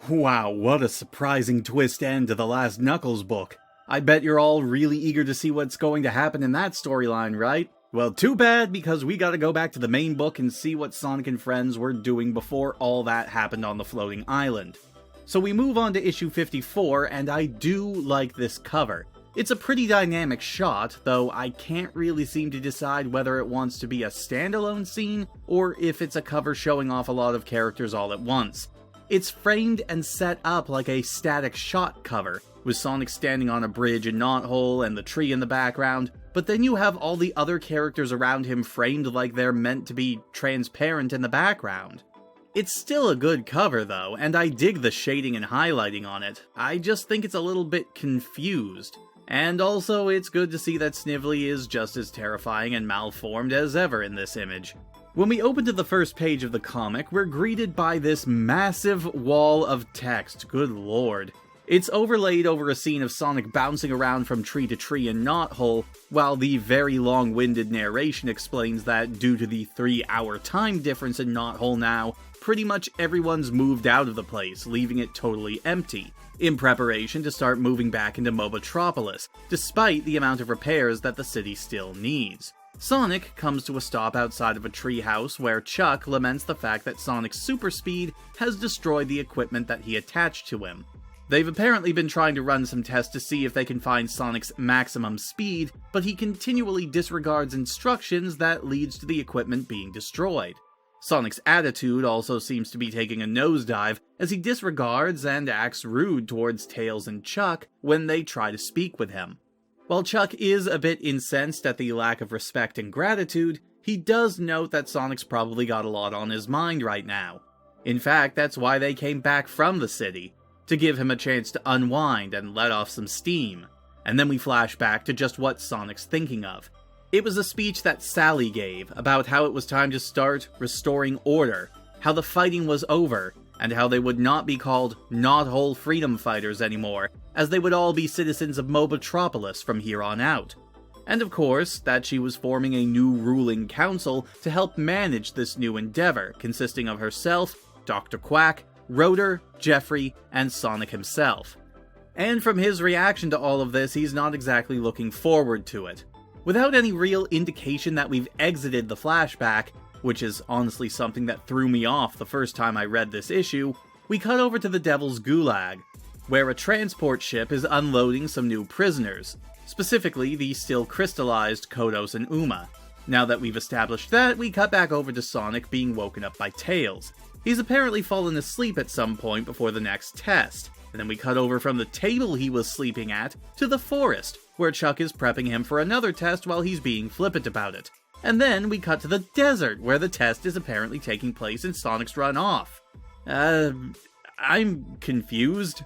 Wow, what a surprising twist end to the last Knuckles book. I bet you're all really eager to see what's going to happen in that storyline, right? Well, too bad, because we gotta go back to the main book and see what Sonic and friends were doing before all that happened on the floating island. So we move on to issue 54, and I do like this cover. It's a pretty dynamic shot, though I can't really seem to decide whether it wants to be a standalone scene, or if it's a cover showing off a lot of characters all at once. It's framed and set up like a static shot cover, with Sonic standing on a bridge in Knothole and the tree in the background, but then you have all the other characters around him framed like they're meant to be transparent in the background. It's still a good cover though, and I dig the shading and highlighting on it. I just think it's a little bit confused. And also, it's good to see that Snively is just as terrifying and malformed as ever in this image. When we open to the first page of the comic, we're greeted by this massive wall of text, good lord. It's overlaid over a scene of Sonic bouncing around from tree to tree in Knothole, while the very long-winded narration explains that due to the 3-hour time difference in Knothole now, pretty much everyone's moved out of the place, leaving it totally empty, in preparation to start moving back into Mobotropolis, despite the amount of repairs that the city still needs. Sonic comes to a stop outside of a treehouse where Chuck laments the fact that Sonic's super speed has destroyed the equipment that he attached to him. They've apparently been trying to run some tests to see if they can find Sonic's maximum speed, but he continually disregards instructions that leads to the equipment being destroyed. Sonic's attitude also seems to be taking a nosedive as he disregards and acts rude towards Tails and Chuck when they try to speak with him. While Chuck is a bit incensed at the lack of respect and gratitude, he does note that Sonic's probably got a lot on his mind right now. In fact, that's why they came back from the city, to give him a chance to unwind and let off some steam. And then we flash back to just what Sonic's thinking of. It was a speech that Sally gave about how it was time to start restoring order, how the fighting was over, and how they would not be called Knothole Freedom Fighters anymore, as they would all be citizens of Mobotropolis from here on out. And of course, that she was forming a new ruling council to help manage this new endeavor, consisting of herself, Dr. Quack, Rotor, Jeffrey, and Sonic himself. And from his reaction to all of this, he's not exactly looking forward to it. Without any real indication that we've exited the flashback, which is honestly something that threw me off the first time I read this issue, we cut over to the Devil's Gulag, where a transport ship is unloading some new prisoners, specifically the still crystallized Kodos and Uma. Now that we've established that, we cut back over to Sonic being woken up by Tails. He's apparently fallen asleep at some point before the next test, and then we cut over from the table he was sleeping at to the forest, where Chuck is prepping him for another test while he's being flippant about it. And then we cut to the desert, where the test is apparently taking place in Sonic's run off. I'm confused.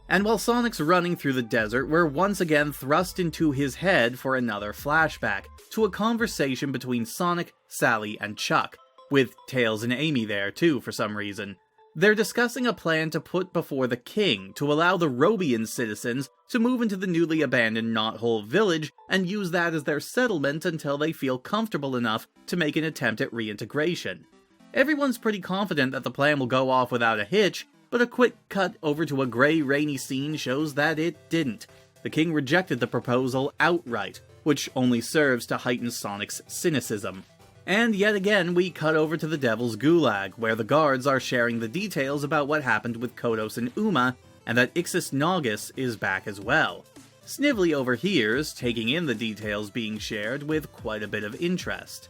And while Sonic's running through the desert, we're once again thrust into his head for another flashback, to a conversation between Sonic, Sally, and Chuck, with Tails and Amy there too for some reason. They're discussing a plan to put before the king to allow the Robian citizens to move into the newly abandoned Knothole village and use that as their settlement until they feel comfortable enough to make an attempt at reintegration. Everyone's pretty confident that the plan will go off without a hitch, but a quick cut over to a grey, rainy scene shows that it didn't. The king rejected the proposal outright, which only serves to heighten Sonic's cynicism. And yet again, we cut over to the Devil's Gulag, where the guards are sharing the details about what happened with Kodos and Uma, and that Ixis Naugus is back as well. Snively overhears, taking in the details being shared with quite a bit of interest.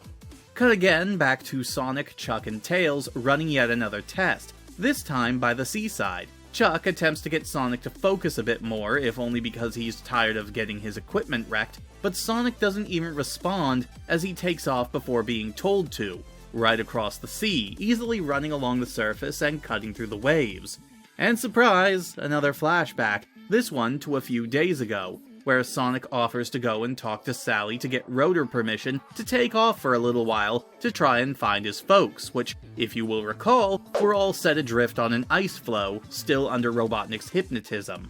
Cut again back to Sonic, Chuck, and Tails running yet another test, this time by the seaside. Chuck attempts to get Sonic to focus a bit more, if only because he's tired of getting his equipment wrecked, but Sonic doesn't even respond as he takes off before being told to, right across the sea, easily running along the surface and cutting through the waves. And surprise, another flashback, this one to a few days ago, where Sonic offers to go and talk to Sally to get Rotor permission to take off for a little while to try and find his folks, which, if you will recall, were all set adrift on an ice floe, still under Robotnik's hypnotism.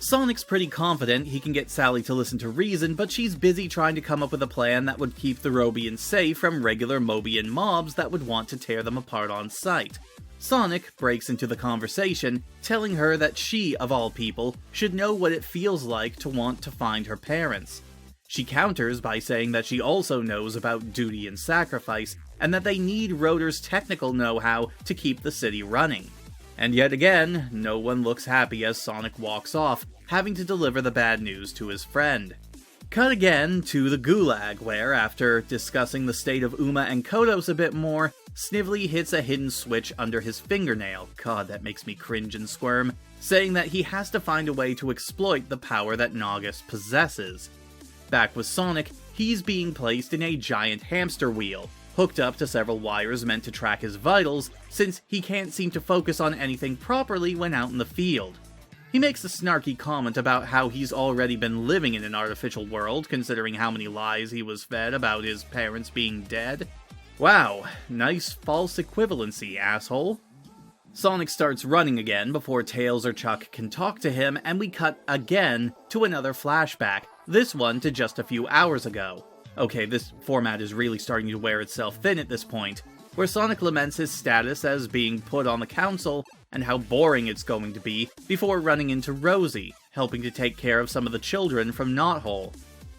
Sonic's pretty confident he can get Sally to listen to reason, but she's busy trying to come up with a plan that would keep the Robians safe from regular Mobian mobs that would want to tear them apart on sight. Sonic breaks into the conversation, telling her that she, of all people, should know what it feels like to want to find her parents. She counters by saying that she also knows about duty and sacrifice, and that they need Rotor's technical know-how to keep the city running. And yet again, no one looks happy as Sonic walks off, having to deliver the bad news to his friend. Cut again to the Gulag, where, after discussing the state of Uma and Kodos a bit more, Snively hits a hidden switch under his fingernail, god that makes me cringe and squirm, saying that he has to find a way to exploit the power that Naugus possesses. Back with Sonic, he's being placed in a giant hamster wheel, hooked up to several wires meant to track his vitals, since he can't seem to focus on anything properly when out in the field. He makes a snarky comment about how he's already been living in an artificial world, considering how many lies he was fed about his parents being dead. Wow, nice false equivalency, asshole. Sonic starts running again before Tails or Chuck can talk to him, and we cut again to another flashback, this one to just a few hours ago. Okay, this format is really starting to wear itself thin at this point, where Sonic laments his status as being put on the council and how boring it's going to be before running into Rosie, helping to take care of some of the children from Knothole.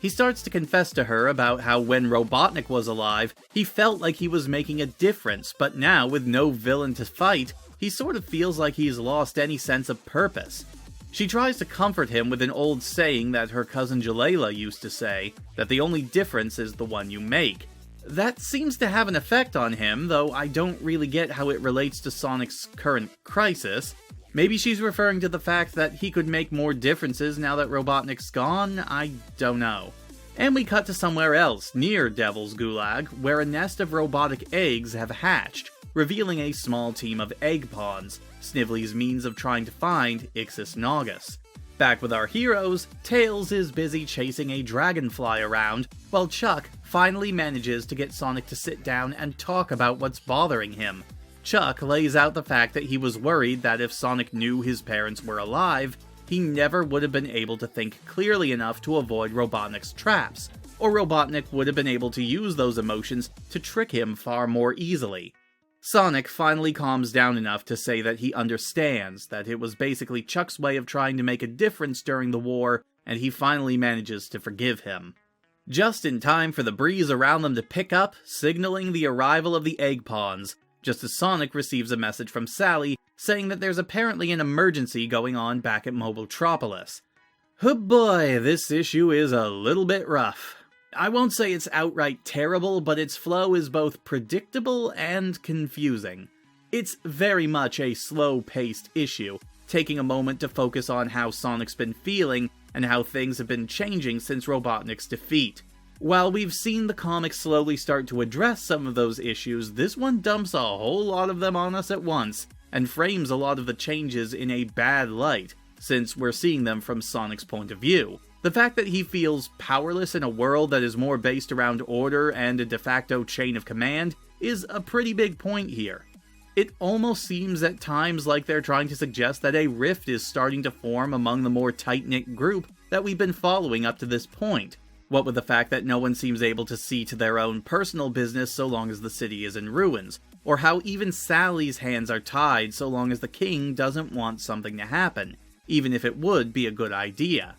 He starts to confess to her about how when Robotnik was alive, he felt like he was making a difference, but now with no villain to fight, he sort of feels like he's lost any sense of purpose. She tries to comfort him with an old saying that her cousin Jalala used to say, that the only difference is the one you make. That seems to have an effect on him, though I don't really get how it relates to Sonic's current crisis. Maybe she's referring to the fact that he could make more differences now that Robotnik's gone? I don't know. And we cut to somewhere else, near Devil's Gulag, where a nest of robotic eggs have hatched, revealing a small team of egg pawns, Snively's means of trying to find Ixis Naugus. Back with our heroes, Tails is busy chasing a dragonfly around, while Chuck finally manages to get Sonic to sit down and talk about what's bothering him. Chuck lays out the fact that he was worried that if Sonic knew his parents were alive, he never would have been able to think clearly enough to avoid Robotnik's traps, or Robotnik would have been able to use those emotions to trick him far more easily. Sonic finally calms down enough to say that he understands that it was basically Chuck's way of trying to make a difference during the war, and he finally manages to forgive him. Just in time for the breeze around them to pick up, signaling the arrival of the egg pawns, just as Sonic receives a message from Sally saying that there's apparently an emergency going on back at Mobiletropolis. Oh boy, this issue is a little bit rough. I won't say it's outright terrible, but its flow is both predictable and confusing. It's very much a slow-paced issue, taking a moment to focus on how Sonic's been feeling and how things have been changing since Robotnik's defeat. While we've seen the comics slowly start to address some of those issues, this one dumps a whole lot of them on us at once, and frames a lot of the changes in a bad light, since we're seeing them from Sonic's point of view. The fact that he feels powerless in a world that is more based around order and a de facto chain of command is a pretty big point here. It almost seems at times like they're trying to suggest that a rift is starting to form among the more tight-knit group that we've been following up to this point, what with the fact that no one seems able to see to their own personal business so long as the city is in ruins, or how even Sally's hands are tied so long as the king doesn't want something to happen, even if it would be a good idea.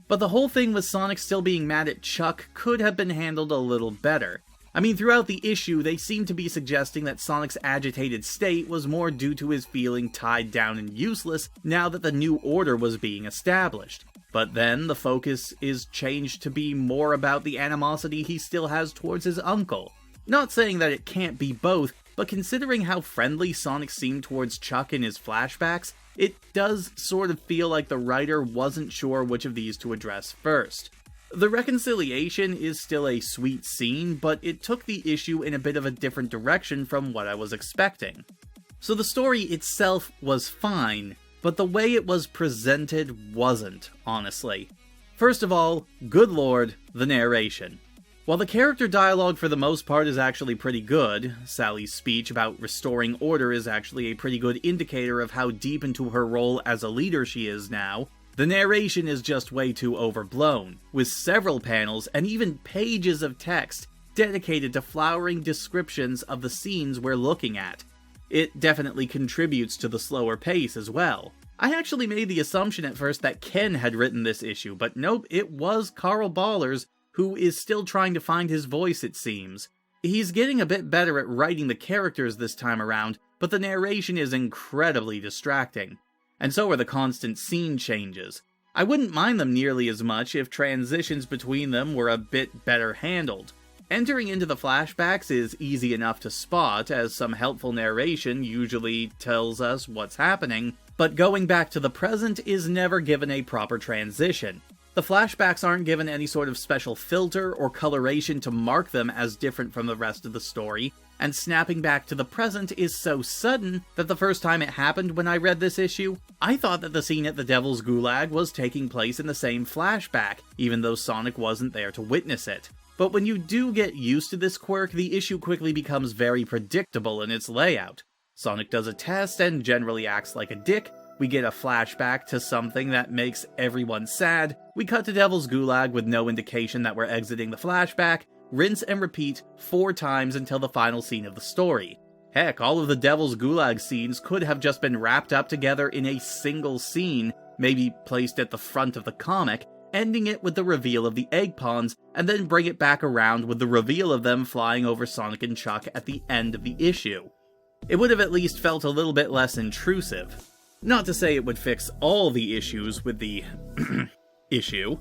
But the whole thing with Sonic still being mad at Chuck could have been handled a little better. I mean, throughout the issue, they seem to be suggesting that Sonic's agitated state was more due to his feeling tied down and useless now that the new order was being established. But then the focus is changed to be more about the animosity he still has towards his uncle. Not saying that it can't be both, but considering how friendly Sonic seemed towards Chuck in his flashbacks, it does sort of feel like the writer wasn't sure which of these to address first. The reconciliation is still a sweet scene, but it took the issue in a bit of a different direction from what I was expecting. So the story itself was fine, but the way it was presented wasn't, honestly. First of all, good lord, the narration. While the character dialogue for the most part is actually pretty good, Sally's speech about restoring order is actually a pretty good indicator of how deep into her role as a leader she is now, the narration is just way too overblown, with several panels and even pages of text dedicated to flowering descriptions of the scenes we're looking at. It definitely contributes to the slower pace as well. I actually made the assumption at first that Ken had written this issue, but nope, it was Carl Ballers, who is still trying to find his voice, it seems. He's getting a bit better at writing the characters this time around, but the narration is incredibly distracting. And so are the constant scene changes. I wouldn't mind them nearly as much if transitions between them were a bit better handled. Entering into the flashbacks is easy enough to spot, as some helpful narration usually tells us what's happening, but going back to the present is never given a proper transition. The flashbacks aren't given any sort of special filter or coloration to mark them as different from the rest of the story, and snapping back to the present is so sudden that the first time it happened when I read this issue, I thought that the scene at the Devil's Gulag was taking place in the same flashback, even though Sonic wasn't there to witness it. But when you do get used to this quirk, the issue quickly becomes very predictable in its layout. Sonic does a test and generally acts like a dick, we get a flashback to something that makes everyone sad, we cut to Devil's Gulag with no indication that we're exiting the flashback, rinse and repeat 4 times until the final scene of the story. Heck, all of the Devil's Gulag scenes could have just been wrapped up together in a single scene, maybe placed at the front of the comic, ending it with the reveal of the egg pawns, and then bring it back around with the reveal of them flying over Sonic and Chuck at the end of the issue. It would have at least felt a little bit less intrusive. Not to say it would fix all the issues with the issue.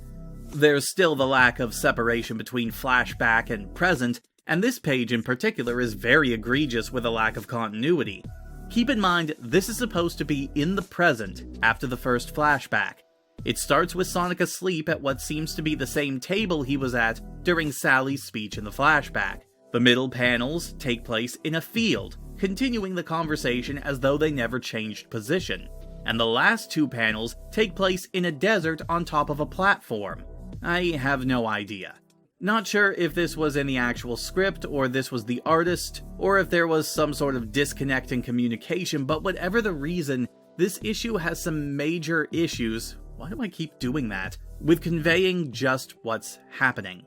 There's still the lack of separation between flashback and present, and this page in particular is very egregious with a lack of continuity. Keep in mind, this is supposed to be in the present, after the first flashback. It starts with Sonic asleep at what seems to be the same table he was at during Sally's speech in the flashback. The middle panels take place in a field, continuing the conversation as though they never changed position. And the last 2 panels take place in a desert on top of a platform. I have no idea. Not sure if this was in the actual script, or this was the artist, or if there was some sort of disconnect in communication, but whatever the reason, this issue has some major issues, why do I keep doing that, with conveying just what's happening.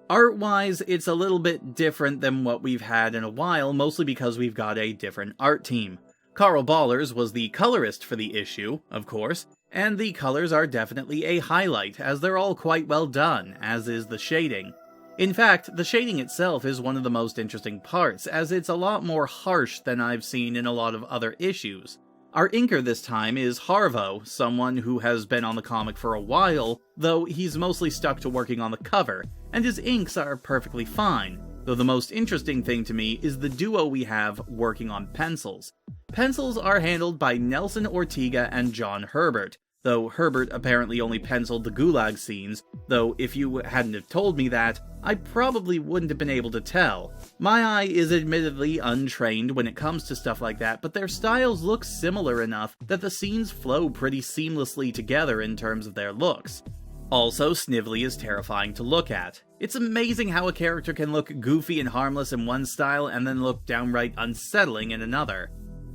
Art-wise, it's a little bit different than what we've had in a while, mostly because we've got a different art team. Carl Ballers was the colorist for the issue, of course, and the colors are definitely a highlight, as they're all quite well done, as is the shading. In fact, the shading itself is one of the most interesting parts, as it's a lot more harsh than I've seen in a lot of other issues. Our inker this time is Harvo, someone who has been on the comic for a while, though he's mostly stuck to working on the cover, and his inks are perfectly fine, though the most interesting thing to me is the duo we have working on pencils. Pencils are handled by Nelson Ortega and John Herbert, though Herbert apparently only penciled the Gulag scenes, though if you hadn't have told me that, I probably wouldn't have been able to tell. My eye is admittedly untrained when it comes to stuff like that, but their styles look similar enough that the scenes flow pretty seamlessly together in terms of their looks. Also, Snively is terrifying to look at. It's amazing how a character can look goofy and harmless in one style and then look downright unsettling in another.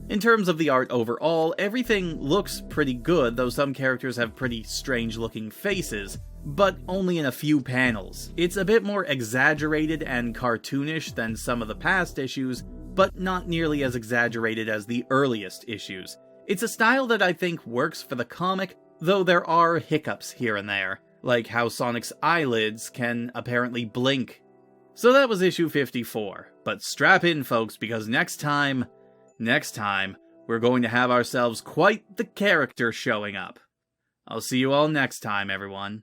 In terms of the art overall, everything looks pretty good, though some characters have pretty strange looking faces, but only in a few panels. It's a bit more exaggerated and cartoonish than some of the past issues, but not nearly as exaggerated as the earliest issues. It's a style that I think works for the comic, though there are hiccups here and there, like how Sonic's eyelids can apparently blink. So that was issue 54, but strap in folks, because next time, we're going to have ourselves quite the character showing up. I'll see you all next time, everyone.